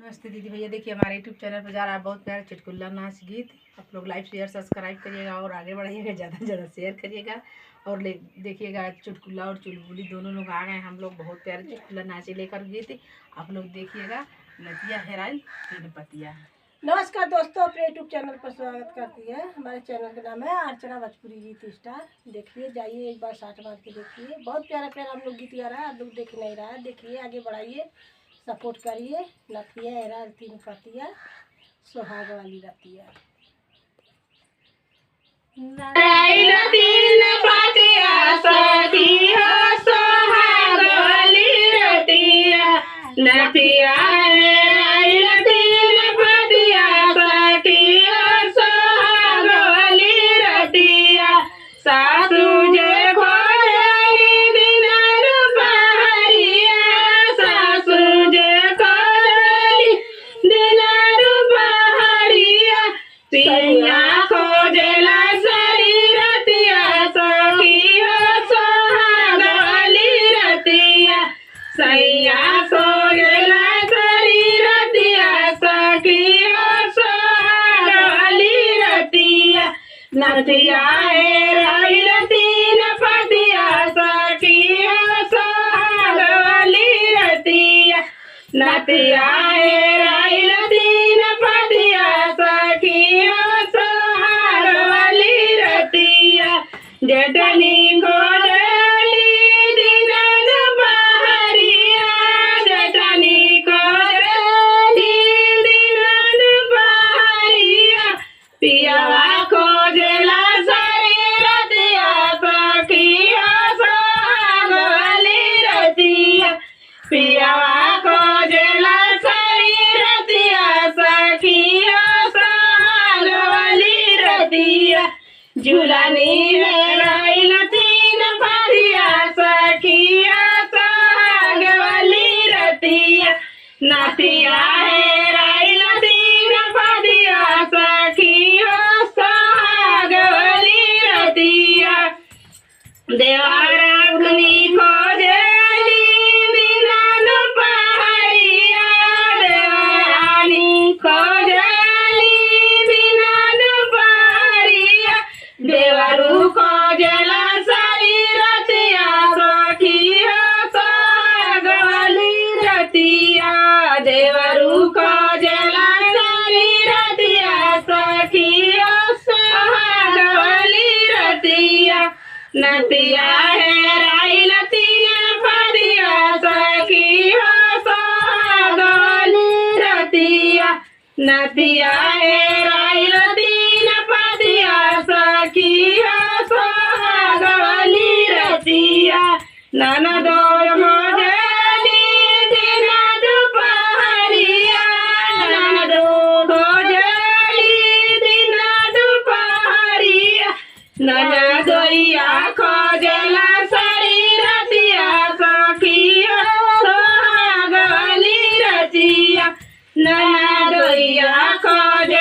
नमस्ते दीदी भैया। देखिए हमारे यूट्यूब चैनल पर जा रहा है बहुत प्यारा चुटकुला नाच गीत। आप लोग लाइक शेयर सब्सक्राइब करिएगा और आगे बढ़ाइएगा, ज़्यादा से ज़्यादा शेयर करिएगा और देखिएगा। चुटकुला और चुलबुली दोनों लोग आ गए। हम लोग बहुत प्यारे चुटकुला नाचे लेकर गए थे, आप लोग देखिएगा। नदिया हेराई तीन पतिया। नमस्कार दोस्तों, अपने यूट्यूब चैनल पर स्वागत करती है। हमारे चैनल का नाम है अर्चना भोजपुरी गीत स्टार। देखिए, जाइए एक बार साथ मार के देखिए। बहुत प्यारा प्यारा हम लोग गीत गा रहा है, आप लोग देख नहीं रहा है। देखिए, आगे बढ़ाइए, सपोर्ट करिए। नथिया हेरा तीन पतिया, सुहाग वाली रतिया। तीन पतिया सखी हो सुहाग वाली रतिया। नथिया तीन पतिया सखी हो सुहाग वाली रतिया। सासू जे खोजली दिन दुपहरिया, सासू जे खोजली दिन दुपहरिया। पिया खोजला सारी रतिया सखी हो सुहाग वाली रतिया। सैया खोजला सारी रतिया सखी हो सुहाग वाली रतिया। नथिया हेराइल तीन पतिया सखी हो सुहाग वाली रतिया। नथिया हेराइल तीन पतिया सखी हो सुहाग वाली रतिया। जटनी खोजली दिन दुपहरिया, जटनी खोजली दिन दुपहरिया। पियावा खोजला सारी रतिया सखी हो सुहाग वाली रतिया। पियावा खोजला सारी रतिया सखी हो सुहाग वाली रतिया। झूलनी हेराइल तीन पतिया सखी हो सुहाग वाली रतिया। नथिया हेराइल तीन पतिया सखी हो सुहाग वाली रतिया। देवरागनी खोजली दिन दुपहरिया, देवरानी खोजली दिन दुपहरिया। देवरू खोजला सारी रतिया सखी हो सुहाग वाली रतिया। देवरू खोजला सारी रतिया सखी हो सुहाग वाली रतिया। नथिया हेराइल तीन पतिया सखी हो सुहाग वाली रतिया। नथिया हेराइल तीन पतिया सखी हो सुहाग वाली रतिया। ननदो खोजली दिन दुपहरिया, ननदो खोजली दिन दुपहरिया। ननदोइया खोजला सारी रतिया सखी हो सुहाग वाली रतिया। ननदोइया खोज